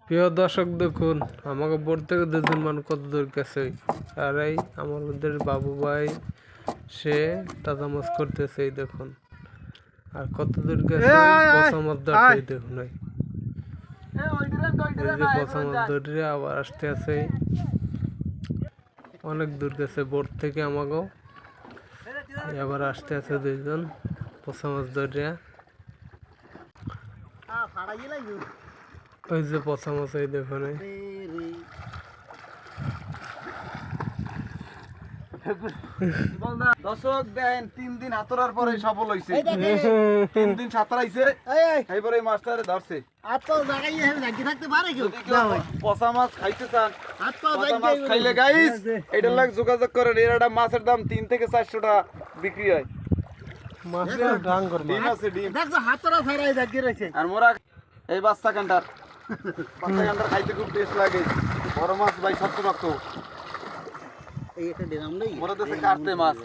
প্রিয় দর্শক দেখুন আমাকে বোট থেকে দুজন মানুষ কত দূর গেছে আর এই আমাদের বাবু ভাই সে তাজা মাছ করতেছে এই দেখুন আর কত দূর গেছে পচা মাছ ধরতে দেখুন এই যে পচা মাছ ধরে আবার আসতে আছে অনেক দূর গেছে বোট থেকে আমাকেও আবার আসতে আছে দুইজন পচা মাছ ধরিয়া ওই যে পচা মাছ এই দেখুন দর্শক দেন 3 দিন হাতরার পরে সফল হইছে 3 দিন সাঁতরাইছে এইবারে মাস্টারে ধরছে পচা মাছ খাইতে চান পচা মাছ খাইলে গাইস এটার লাগ যোগাযোগ করেন এর একটা মাছের দাম 3 থেকে 400 টাকা বিক্রি হয় মাছের ডাং করব ডিম আছে ডিম দেখো হাতরা ফাইরাই জাগি রইছে আর মোরা এই বাচ্চা কান্ডার খাইতে খুব টেস্ট লাগে বড় মাছ ভাই 70 রক্ত এই একটা দিলাম নাই মোরা দেশে কাটতে মাছ